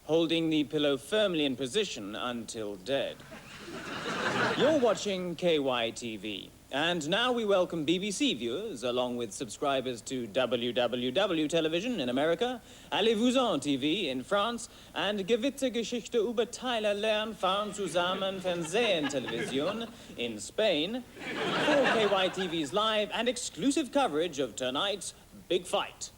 holding the pillow firmly in position until dead. You're watching KYTV. And now we welcome BBC viewers, along with subscribers to WWW Television in America, Allez-vous-en TV in France, and Gewisse Geschichte über Tyler Lernen fahren zusammen Fernsehen Television in Spain, for KYTV's live and exclusive coverage of tonight's big fight.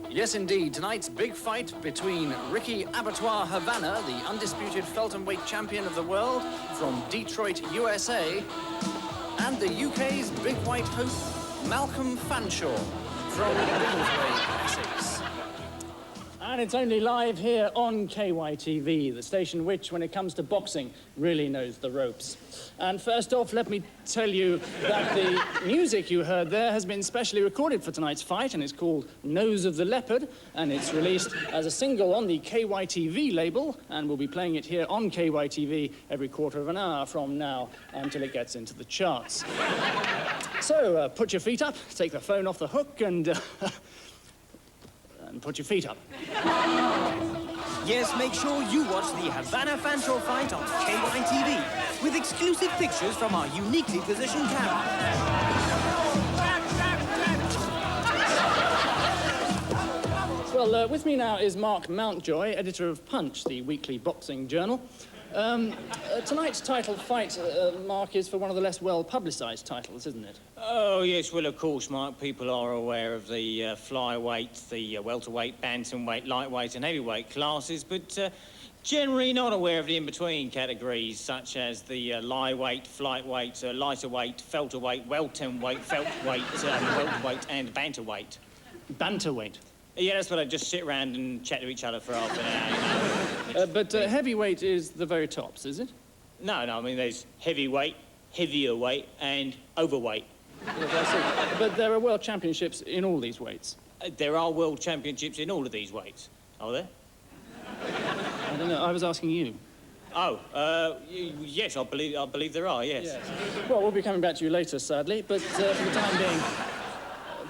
Yes, indeed. Tonight's big fight between Ricky Abattoir Havana, the undisputed welterweight champion of the world from Detroit, USA, and the UK's big white hope, Malcolm Fanshawe from Wiggleswade, Essex. And it's only live here on KYTV, the station which, when it comes to boxing, really knows the ropes. And first off, let me tell you that the music you heard there has been specially recorded for tonight's fight, and it's called Nose of the Leopard, and it's released as a single on the KYTV label, and we'll be playing it here on KYTV every quarter of an hour from now until it gets into the charts. So, put your feet up, take the phone off the hook, and put your feet up. Yes, make sure you watch the Havana Fanshawe fight on KYTV with exclusive pictures from our uniquely positioned camera. Well, with me now is Mark Mountjoy, editor of Punch, the weekly boxing journal. Tonight's title fight, Mark, is for one of the less well-publicised titles, isn't it? Oh, yes, well, of course, Mark, people are aware of the flyweight, the welterweight, bantamweight, lightweight and heavyweight classes, but generally not aware of the in-between categories, such as the lightweight, flightweight, lighter weight, felterweight, welterweight, feltweight, welterweight and bantamweight. Bantamweight? Yeah, that's what I just sit around and chat to each other for half an hour, you know. But heavyweight is the very tops, is it? No, I mean, there's heavyweight, heavier weight and overweight. Yes, I see. But there are world championships in all these weights. There are world championships in all of these weights. Are there? I don't know. I was asking you. Oh, yes, I believe there are, yes. Well, we'll be coming back to you later, sadly, but for the time being,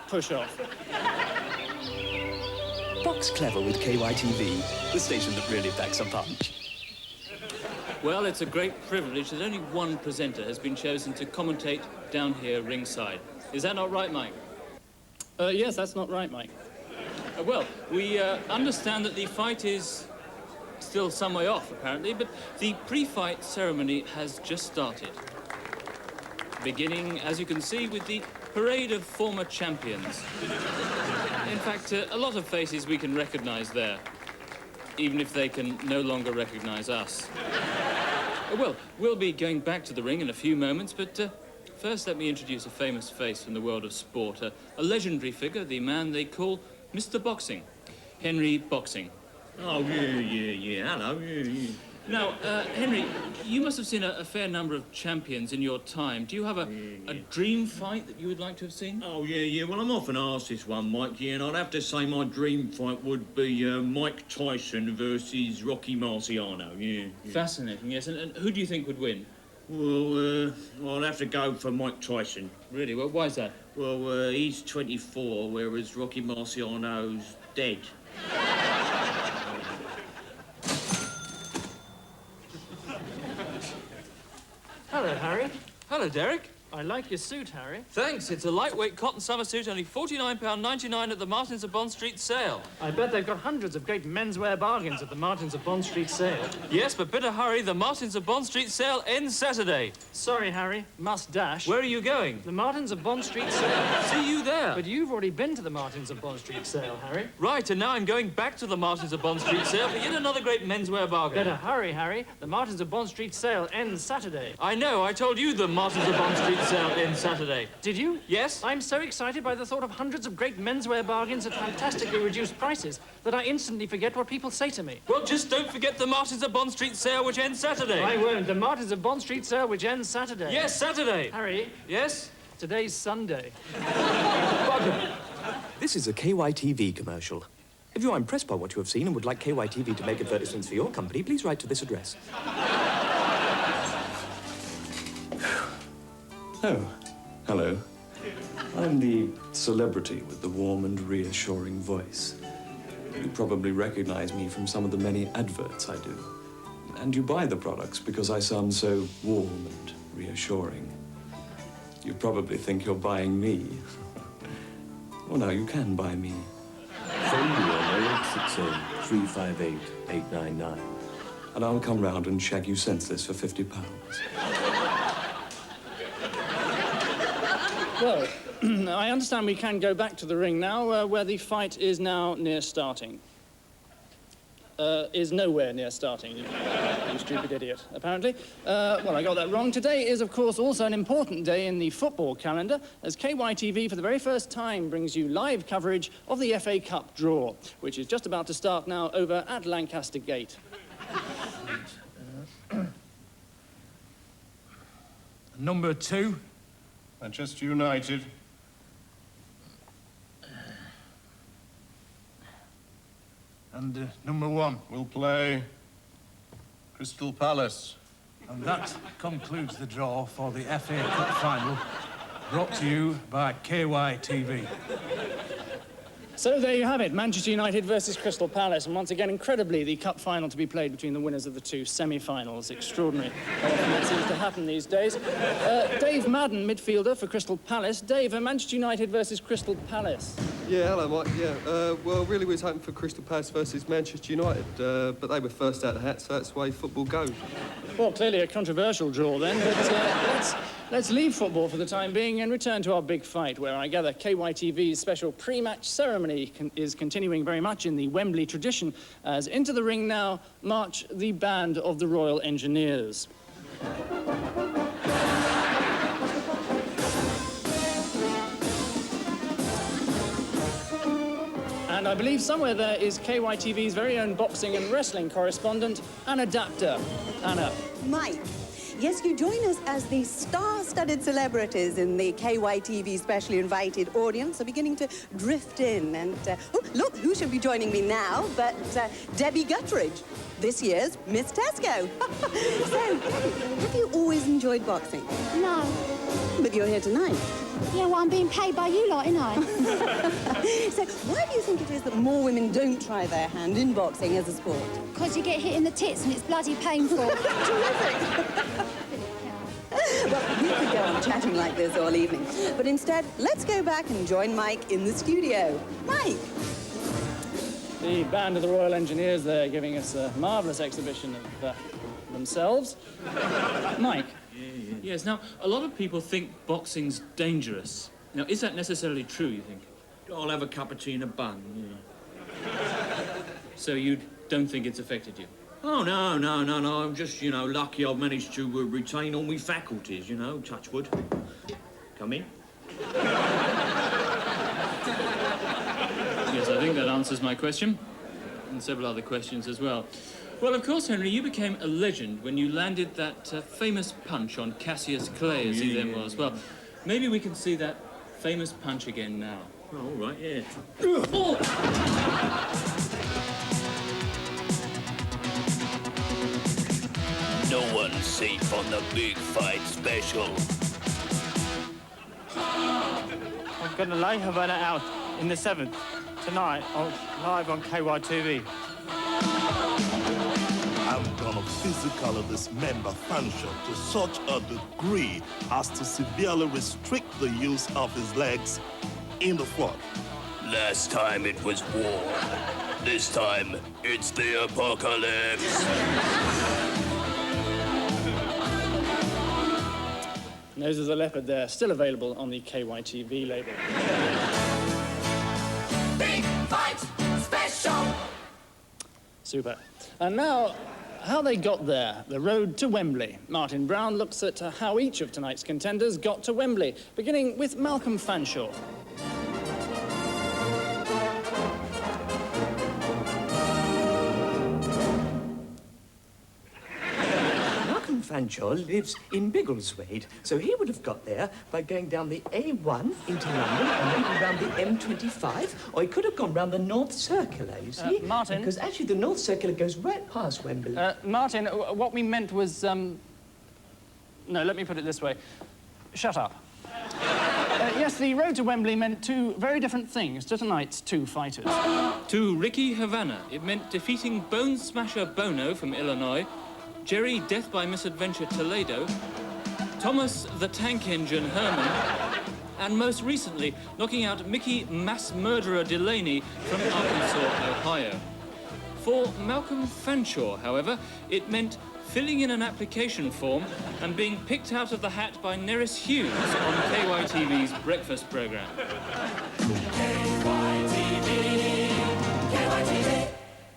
push off. Box Clever with KYTV, the station that really backs a punch. Well, it's a great privilege that only one presenter has been chosen to commentate down here ringside. Is that not right, Mike? Yes, that's not right, Mike. Well, we understand that the fight is still some way off, apparently, but the pre-fight ceremony has just started. Beginning, as you can see, with the parade of former champions. In fact, a lot of faces we can recognise there, even if they can no longer recognise us. Well, we'll be going back to the ring in a few moments, but first let me introduce a famous face from the world of sport, a legendary figure, the man they call Mr. Boxing, Henry Boxing. Oh, yeah, hello, yeah. Now, Henry, you must have seen a fair number of champions in your time. Do you have a dream fight that you would like to have seen? Oh, yeah, well, I'm often asked this one, Mike, and I'd have to say my dream fight would be Mike Tyson versus Rocky Marciano, yeah. Fascinating, yes. And who do you think would win? Well, I'd have to go for Mike Tyson. Really? Well, why is that? Well, he's 24, whereas Rocky Marciano's dead. Hello, Harry. Hello, Derek. I like your suit, Harry. Thanks. It's a lightweight cotton summer suit, only £49.99 at the Martins of Bond Street sale. I bet they've got hundreds of great menswear bargains at the Martins of Bond Street sale. Yes, but better hurry. The Martins of Bond Street sale ends Saturday. Sorry, Harry. Must dash. Where are you going? The Martins of Bond Street sale. See you there. But you've already been to the Martins of Bond Street sale, Harry. Right, and now I'm going back to the Martins of Bond Street sale for yet another great menswear bargain. Better hurry, Harry. The Martins of Bond Street sale ends Saturday. I know. I told you the Martins of Bond Street sale ends Saturday. Did you? Yes. I'm so excited by the thought of hundreds of great menswear bargains at fantastically reduced prices that I instantly forget what people say to me. Well, just don't forget the Martins of Bond Street sale, which ends Saturday. I won't. The Martins of Bond Street sale, which ends Saturday. Yes, Saturday. Harry, Yes? today's Sunday. This is a KYTV commercial. If you are impressed by what you have seen and would like KYTV to make advertisements for your company, please write to this address. Oh, hello. I'm the celebrity with the warm and reassuring voice. You probably recognize me from some of the many adverts I do. And you buy the products because I sound so warm and reassuring. You probably think you're buying me. Oh, no, you can buy me. Phone me on 0860 358 899. And I'll come round and shag you senseless for £50. Well, I understand we can go back to the ring now, where the fight is now near starting. Is nowhere near starting, you stupid idiot, apparently. Well, I got that wrong. Today is, of course, also an important day in the football calendar, as KYTV, for the very first time, brings you live coverage of the FA Cup draw, which is just about to start now over at Lancaster Gate. Number 2, Manchester United. And number 1 will play Crystal Palace. And that concludes the draw for the FA Cup final, brought to you by KYTV. So there you have it, Manchester United versus Crystal Palace, and once again, incredibly, the cup final to be played between the winners of the two semi-finals. Extraordinary how often that seems to happen these days. Dave Madden, midfielder for Crystal Palace. Dave, Manchester United versus Crystal Palace. Yeah, hello, Mike. Yeah, well, really we was hoping for Crystal Palace versus Manchester United, but they were first out of the hat, so that's the way football goes. Well, clearly a controversial draw then, but let's leave football for the time being and return to our big fight, where I gather KYTV's special pre-match ceremony is continuing very much in the Wembley tradition, as into the ring now march the band of the Royal Engineers. And I believe somewhere there is KYTV's very own boxing and wrestling correspondent, Anna Dapter. Anna. Mike, yes, you join us as the star-studded celebrities in the KYTV specially invited audience are beginning to drift in. And, oh, look, who should be joining me now but Debbie Guttridge, this year's Miss Tesco. So, Debbie, have you always enjoyed boxing? No. But you're here tonight. Yeah, well, I'm being paid by you lot, ain't I? So, why do you think it is that more women don't try their hand in boxing as a sport? Because you get hit in the tits and it's bloody painful. Terrific! Well, we could go on chatting like this all evening, but instead, let's go back and join Mike in the studio. Mike! The band of the Royal Engineers there giving us a marvellous exhibition of themselves. Mike. Yes, now, a lot of people think boxing's dangerous. Now, is that necessarily true, you think? I'll have a cup of tea and a bun, yeah. So you don't think it's affected you? Oh, no. I'm just, lucky I've managed to retain all my faculties, touch wood. Come in. Yes, I think that answers my question, and several other questions as well. Well, of course, Henry, you became a legend when you landed that famous punch on Cassius Clay, as he then was. Well, maybe we can see that famous punch again now. Oh, all right, yeah. No one's safe on the big fight special. I'm going to lay Havana out in the 7th tonight, live on KYTV. I'm gonna physically dismember Fanshawe to such a degree as to severely restrict the use of his legs in the fight. Last time it was war. This time, it's the apocalypse. Nose of the Leopard there, still available on the KYTV label. Big fight special. Super. And now, how they got there, the road to Wembley. Martin Brown looks at how each of tonight's contenders got to Wembley, beginning with Malcolm Fanshawe. Fanshawe lives in Biggleswade, so he would have got there by going down the A1 into London and maybe round the M25, or he could have gone round the North Circular, you see? Martin? Because actually the North Circular goes right past Wembley. Martin, what we meant was, No, let me put it this way. Shut up. Yes, the road to Wembley meant two very different things to tonight's two fighters. To Ricky Havana, it meant defeating Bone Smasher Bono from Illinois, Jerry Death by Misadventure Toledo, Thomas the Tank Engine Herman, and most recently, knocking out Mickey Mass Murderer Delaney from Arkansas, Ohio. For Malcolm Fanshawe, however, it meant filling in an application form and being picked out of the hat by Neris Hughes on KYTV's breakfast programme.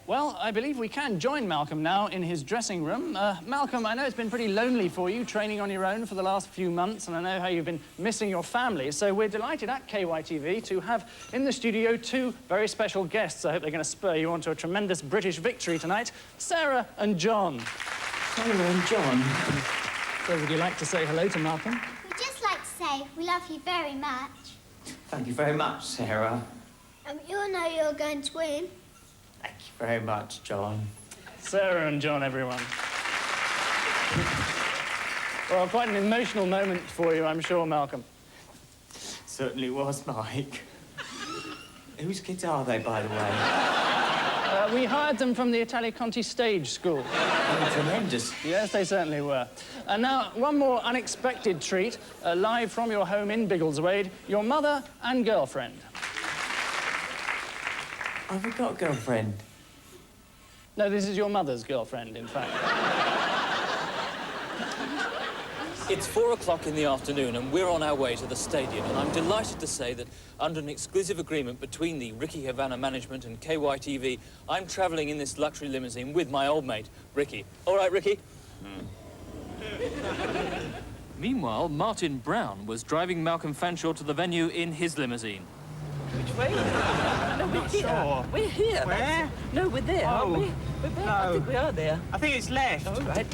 Well, I believe we can join Malcolm now in his dressing room. Malcolm, I know it's been pretty lonely for you, training on your own for the last few months, and I know how you've been missing your family, so we're delighted at KYTV to have in the studio two very special guests. I hope they're going to spur you on to a tremendous British victory tonight, Sarah and John. Sarah and John. So would you like to say hello to Malcolm? We'd just like to say we love you very much. Thank you very much, Sarah. You all know you're going to win. Thank you very much, John. Sarah and John, everyone. Well, quite an emotional moment for you, I'm sure, Malcolm. Certainly was, Mike. Whose kids are they, by the way? We hired them from the Italia Conti stage school. Oh, tremendous. Yes, they certainly were. And now, one more unexpected treat, live from your home in Biggleswade, your mother and girlfriend. Have we got a girlfriend? No, this is your mother's girlfriend, in fact. It's 4 o'clock in the afternoon and we're on our way to the stadium, and I'm delighted to say that under an exclusive agreement between the Ricky Havana management and KYTV, I'm travelling in this luxury limousine with my old mate, Ricky. All right, Ricky? Meanwhile, Martin Brown was driving Malcolm Fanshawe to the venue in his limousine. Which way? No, we're here. Sure. We're here. Where? No, we're there, aren't we? We're there. No. I think we are there. I think it's left. All right.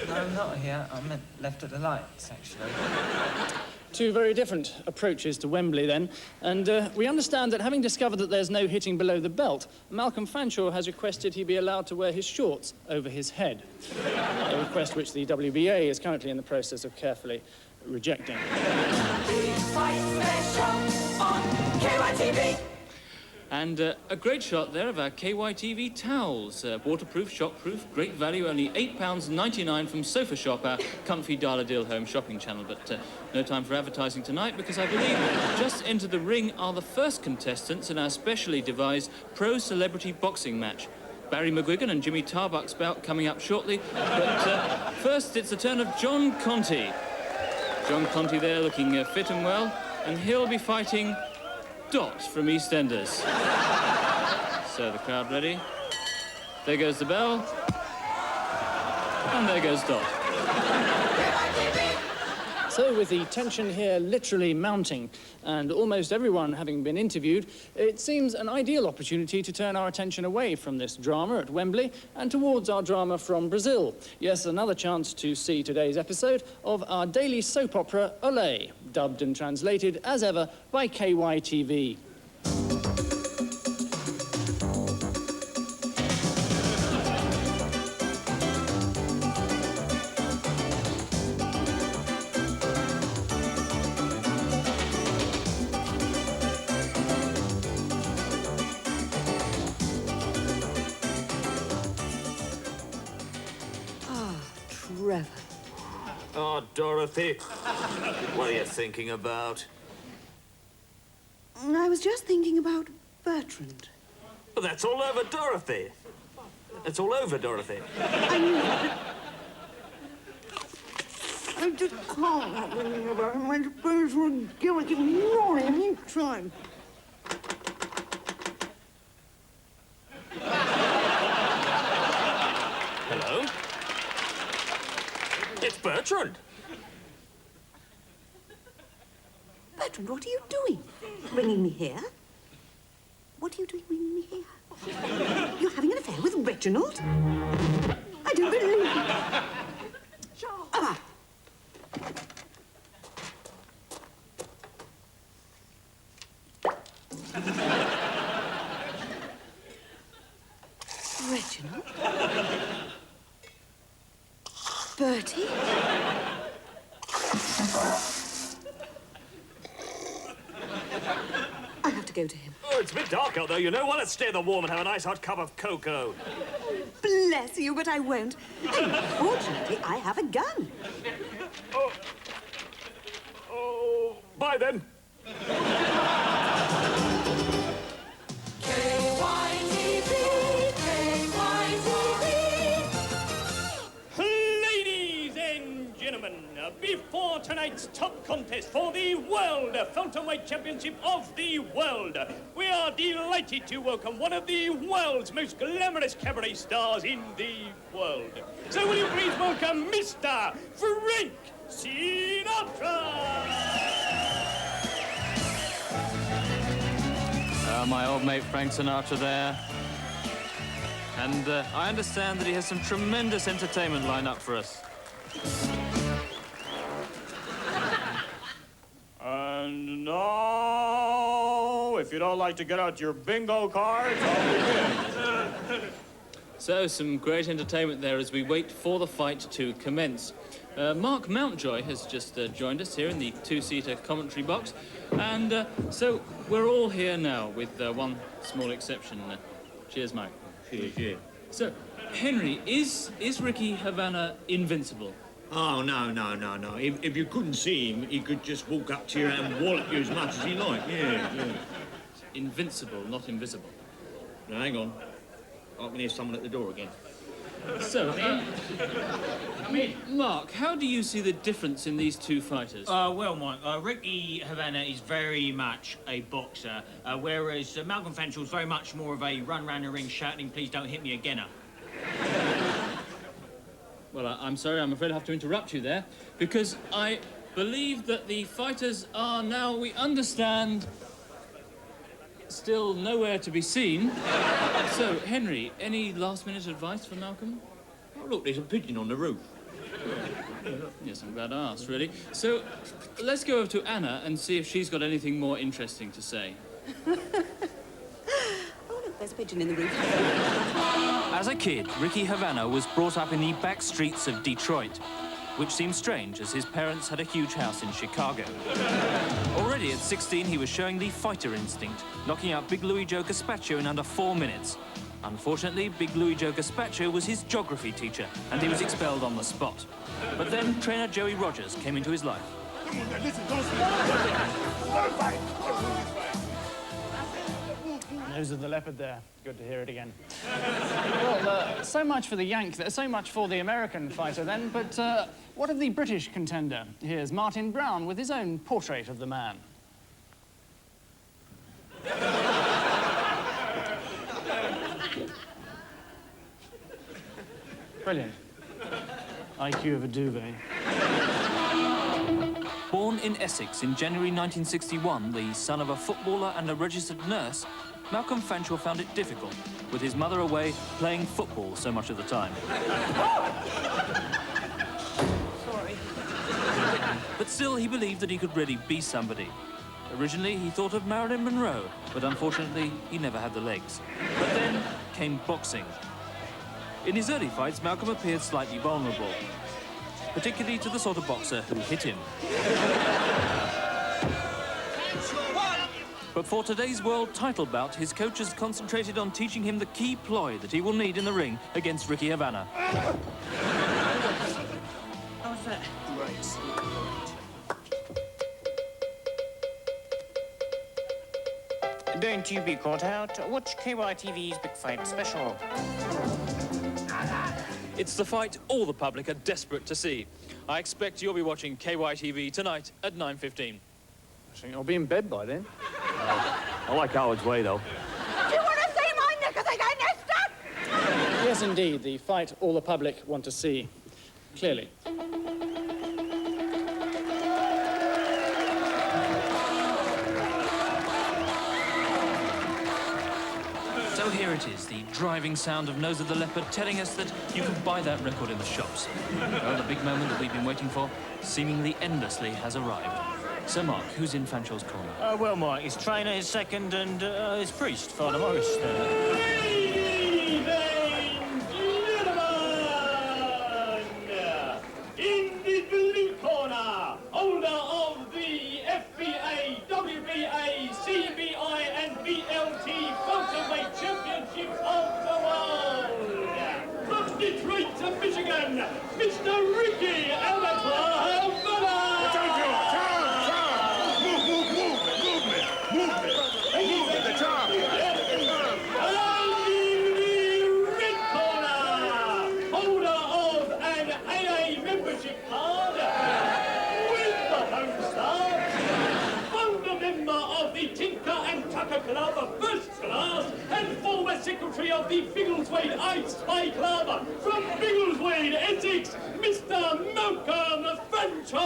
No, not here. I meant left at the lights, actually. Two very different approaches to Wembley, then. And we understand that having discovered that there's no hitting below the belt, Malcolm Fanshawe has requested he be allowed to wear his shorts over his head. A request which the WBA is currently in the process of carefully rejecting. And a great shot there of our KYTV towels. Waterproof, shockproof, great value, only £8.99 from Sofa Shop, our comfy dollar-deal home shopping channel. But no time for advertising tonight, because I believe just into the ring are the first contestants in our specially devised pro-celebrity boxing match. Barry McGuigan and Jimmy Tarbuck's bout coming up shortly. But first, it's the turn of John Conti. John Conti there looking fit and well, and he'll be fighting Dot from EastEnders. So the crowd ready. There goes the bell. And there goes Dot. So with the tension here literally mounting and almost everyone having been interviewed, it seems an ideal opportunity to turn our attention away from this drama at Wembley and towards our drama from Brazil. Yes, another chance to see today's episode of our daily soap opera, Olé, dubbed and translated, as ever, by KYTV. Trevor. Oh, Dorothy. What are you thinking about? I was just thinking about Bertrand. Well, that's all over Dorothy. It's all over Dorothy. I just can't help thinking about him. My spirits were gimmick and gnawing each time. Hello? It's Bertrand. Bertrand, what are you doing? Bringing me here? What are you doing bringing me here? You're having an affair with Reginald? I don't believe it. Ah. Reginald? Bertie? I have to go to him. Oh, it's a bit dark out there, you know. Well, let's stay in the warm and have a nice hot cup of cocoa. Bless you, but I won't. Fortunately, I have a gun. Oh, bye then. Ladies and gentlemen, before tonight's top contest for the World Welterweight Championship of the World, we are delighted to welcome one of the world's most glamorous cabaret stars in the world. So will you please welcome Mr. Frank Sinatra! My old mate Frank Sinatra there. And I understand that he has some tremendous entertainment lined up for us. And now, if you'd all like to get out your bingo cards, I'll begin. So, some great entertainment there as we wait for the fight to commence. Mark Mountjoy has just joined us here in the two-seater commentary box. And so, we're all here now, with one small exception. Cheers, Mike. Cheers, yeah. So, Henry, is Ricky Havana invincible? Oh, no. If you couldn't see him, he could just walk up to you and wallop you as much as he liked. Yeah. Invincible, not invisible. Now, hang on. I can hear someone at the door again. So, Mark, how do you see the difference in these two fighters? Well, Mike, Ricky Havana is very much a boxer, whereas Malcolm Fanchell's very much more of a run round the ring shouting, "Please don't hit me again." Well, I'm sorry, I'm afraid I have to interrupt you there, because I believe that the fighters are now, we understand, still nowhere to be seen. So, Henry, any last-minute advice for Malcolm? Oh, look, there's a pigeon on the roof. Yes, I'm glad I asked, really. So, let's go over to Anna and see if she's got anything more interesting to say. Oh, look, there's a pigeon in the roof. As a kid, Ricky Havana was brought up in the back streets of Detroit, which seems strange as his parents had a huge house in Chicago. Already at 16, he was showing the fighter instinct, knocking out Big Louie Joe Gaspacho in under 4 minutes. Unfortunately, Big Louie Joe Gaspacho was his geography teacher, and he was expelled on the spot. But then trainer Joey Rogers came into his life. Come on, now, listen, don't fight. Nose of the leopard there. Good to hear it again. Well, so much for the Yank, so much for the American fighter then, but what of the British contender? Here's Martin Brown with his own portrait of the man. Brilliant. IQ of a duvet. Born in Essex in January 1961, the son of a footballer and a registered nurse, Malcolm Fanchell found it difficult, with his mother away playing football so much of the time. Sorry. But still, he believed that he could really be somebody. Originally, he thought of Marilyn Monroe, but unfortunately, he never had the legs. But then came boxing. In his early fights, Malcolm appeared slightly vulnerable, particularly to the sort of boxer who hit him. But for today's world title bout, his coach has concentrated on teaching him the key ploy that he will need in the ring against Ricky Havana. How's that? Right. Don't you be caught out. Watch KYTV's Big Fight Special. It's the fight all the public are desperate to see. I expect you'll be watching KYTV tonight at 9:15. I think I'll be in bed by then. I like Howard's way, though. Do you want to see my knickers again, Esther? Yes, indeed, the fight all the public want to see. Clearly. So So here it is, the driving sound of Nose of the Leopard telling us that you can buy that record in the shops. Well, the big moment that we've been waiting for, seemingly endlessly, has arrived. So, Mark, who's in Fanchul's corner? Well, Mike, his trainer, his second, and his priest, Father Morris. Ladies and gentlemen, in the blue corner, holder of the FBA, WBA, CBI and BLT Welterweight Championships of the World, from Detroit to Michigan, Mr. Ricky Abattoir Havana. Club, first class, and former secretary of the Biggleswade Ice Spy Club from Biggleswade, Essex, Mr. Malcolm Fanchul!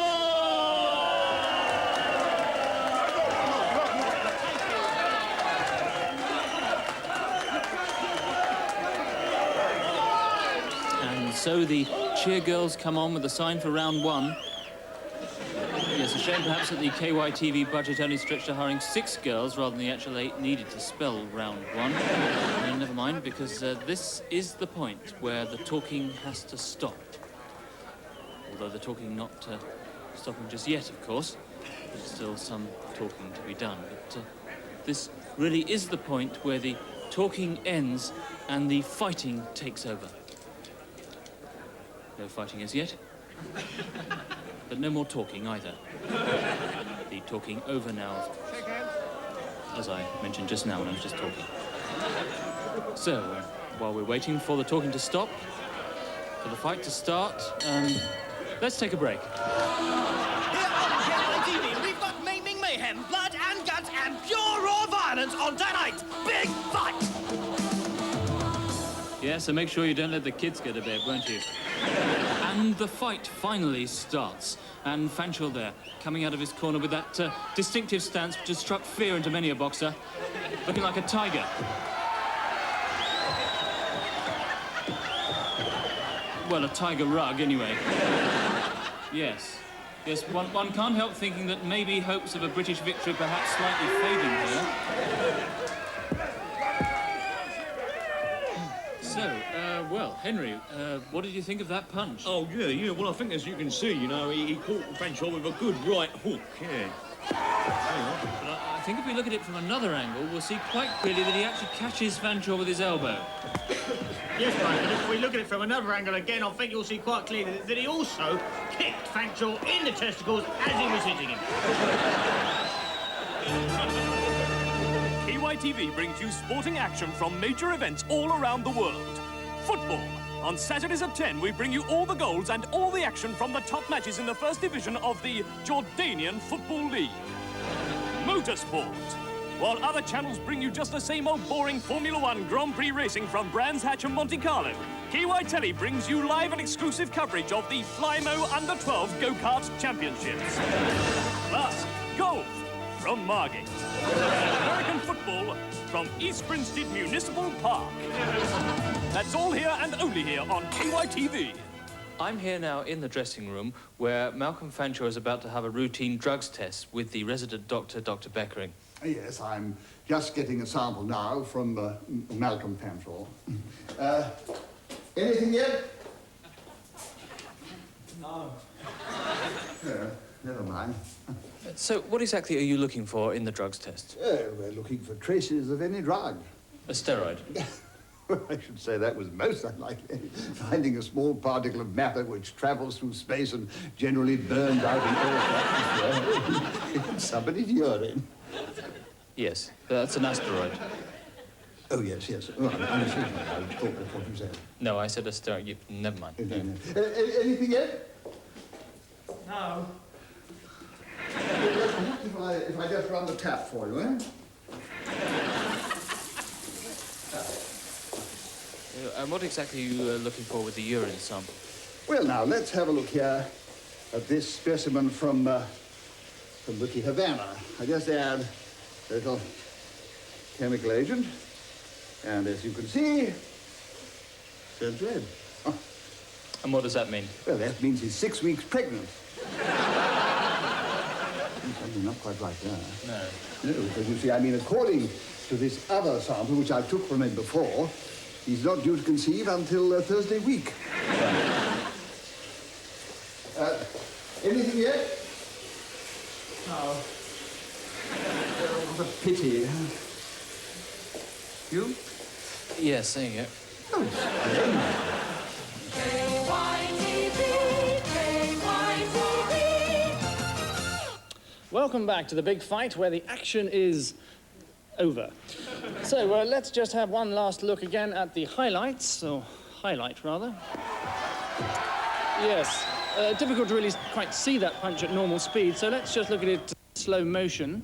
And so the cheer girls come on with the sign for round one. Yes, a shame perhaps that the KYTV budget only stretched to hiring 6 girls rather than the actual 8 needed to spell round one. Never mind, because this is the point where the talking has to stop. Although the talking not stopping just yet, of course. There's still some talking to be done. But this really is the point where the talking ends and the fighting takes over. No fighting as yet. But no more talking either. The talking over now, as I mentioned just now when I was just talking. So, while we're waiting for the talking to stop, for the fight to start, let's take a break. Here on KYTV, we've got maiming, mayhem, blood and guts, and pure raw violence on tonight's big fight! Yeah, so make sure you don't let the kids go to bed, won't you? And the fight finally starts. And Fanchul there, coming out of his corner with that distinctive stance which has struck fear into many a boxer, looking like a tiger. Well, a tiger rug, anyway. Yes. Yes, one can't help thinking that maybe hopes of a British victory perhaps slightly fading here. So, well, Henry, what did you think of that punch? Oh, yeah, well, I think as you can see, you know, he caught Fanchul with a good right hook, yeah. But I think if we look at it from another angle, we'll see quite clearly that he actually catches Fanchul with his elbow. Yes, Mike, but if we look at it from another angle again, I think you'll see quite clearly that he also kicked Fanchul in the testicles as he was hitting him. KYTV brings you sporting action from major events all around the world. Football. On Saturdays at 10, we bring you all the goals and all the action from the top matches in the first division of the Jordanian Football League. Motorsport. While other channels bring you just the same old boring Formula One Grand Prix racing from Brands Hatch and Monte Carlo, KYTV brings you live and exclusive coverage of the Flymo Under-12 Go-Kart Championships. Plus, golf from Margate. American football from East Grinstead Municipal Park. That's all here and only here on KYTV. I'm here now in the dressing room where Malcolm Fanchul is about to have a routine drugs test with the resident doctor, Dr. Beckering. Yes, I'm just getting a sample now from Malcolm Fanchul. Anything yet? No. Yeah, never mind. So, what exactly are you looking for in the drugs test? We're looking for traces of any drug. A steroid? Well, I should say that was most unlikely. Finding a small particle of matter which travels through space and generally burns out in Earth's atmosphere. Somebody's urine. Yes, that's an asteroid. Oh, yes. Oh, I'm assuming I was talking of what you said. No, I said a steroid. Never mind. Anything yet? No. If I just run the tap for you, eh? And what exactly are you looking for with the urine sample? Well, now, let's have a look here at this specimen from Ricky Havana. I just add a little chemical agent, And as you can see, says red. Oh. And what does that mean? Well, that means he's 6 weeks pregnant. Something not quite right there. No. No, because you see, I mean, according to this other sample, which I took from him before, he's not due to conceive until Thursday week. Anything yet? No. What a pity. You? Yes, there you go. Welcome back to the big fight where the action is over. So let's just have one last look again at the highlights, or highlight rather. Yes, difficult to really quite see that punch at normal speed, so let's just look at it slow motion.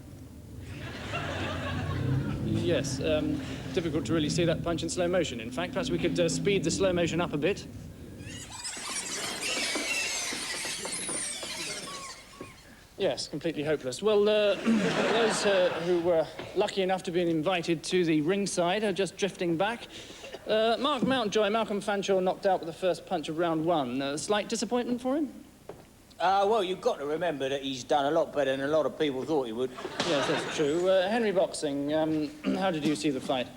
Yes, difficult to really see that punch in slow motion. In fact, perhaps we could speed the slow motion up a bit. Yes, completely hopeless. Well, those who were lucky enough to be invited to the ringside are just drifting back. Mark Mountjoy, Malcolm Fanshawe knocked out with the first punch of round one. Slight disappointment for him? Well, you've got to remember that he's done a lot better than a lot of people thought he would. Yes, that's true. Henry Boxing, how did you see the fight?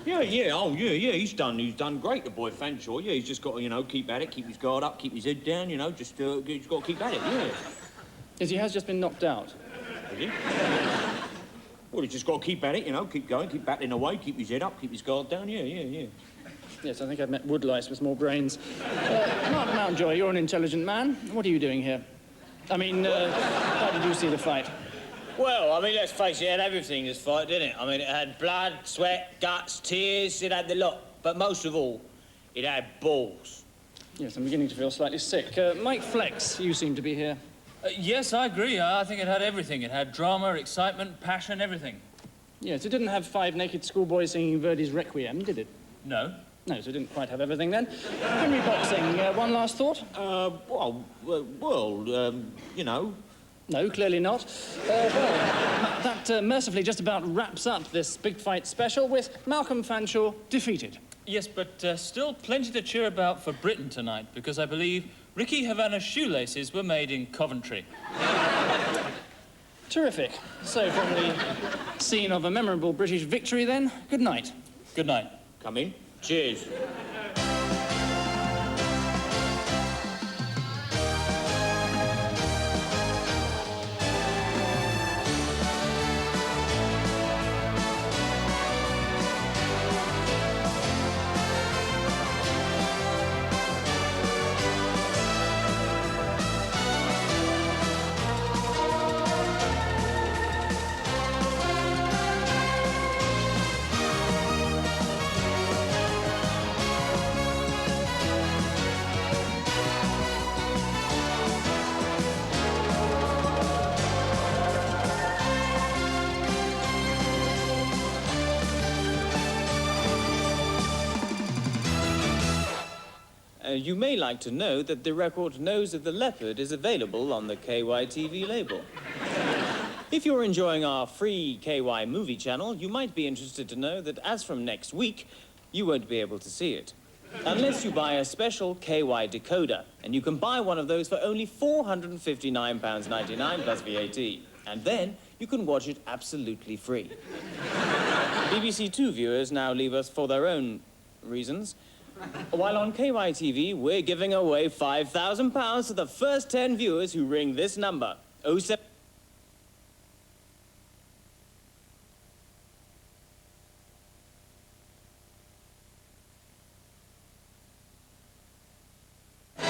Yeah, he's done great, the boy Fanshawe. Yeah, he's just got to, you know, keep at it, keep his guard up, keep his head down, you know, just he's got to keep at it, yeah. Yes, he has just been knocked out. Has he? Well, he's just got to keep at it, you know, keep going, keep battling away, keep his head up, keep his guard down, yeah. Yes, I think I've met woodlice with more brains. Mark Mountjoy, you're an intelligent man. What are you doing here? I mean, how did you see the fight? Well, I mean, let's face it, it had everything, this fight, didn't it? I mean, it had blood, sweat, guts, tears, it had the lot. But most of all, it had balls. Yes, I'm beginning to feel slightly sick. Mike Flex, you seem to be here. Yes, I agree. I think it had everything. It had drama, excitement, passion, everything. Yes, it didn't have 5 naked schoolboys singing Verdi's Requiem, did it? No. No, so it didn't quite have everything then. Henry Boxing, one last thought? You know. No, clearly not. That mercifully just about wraps up this big fight special with Malcolm Fanshawe defeated. Yes, but still plenty to cheer about for Britain tonight, because I believe Ricky Havana's shoelaces were made in Coventry. Terrific. So, from the scene of a memorable British victory, then, good night. Good night. Come in. Cheers. You may like to know that the record Nose of the Leopard is available on the KYTV label. If you're enjoying our free KY movie channel, you might be interested to know that as from next week, you won't be able to see it. Unless you buy a special KY decoder, and you can buy one of those for only £459.99 plus VAT. And then you can watch it absolutely free. BBC Two viewers now leave us for their own reasons. While on KYTV, we're giving away £5,000 to the first 10 viewers who ring this number, 07...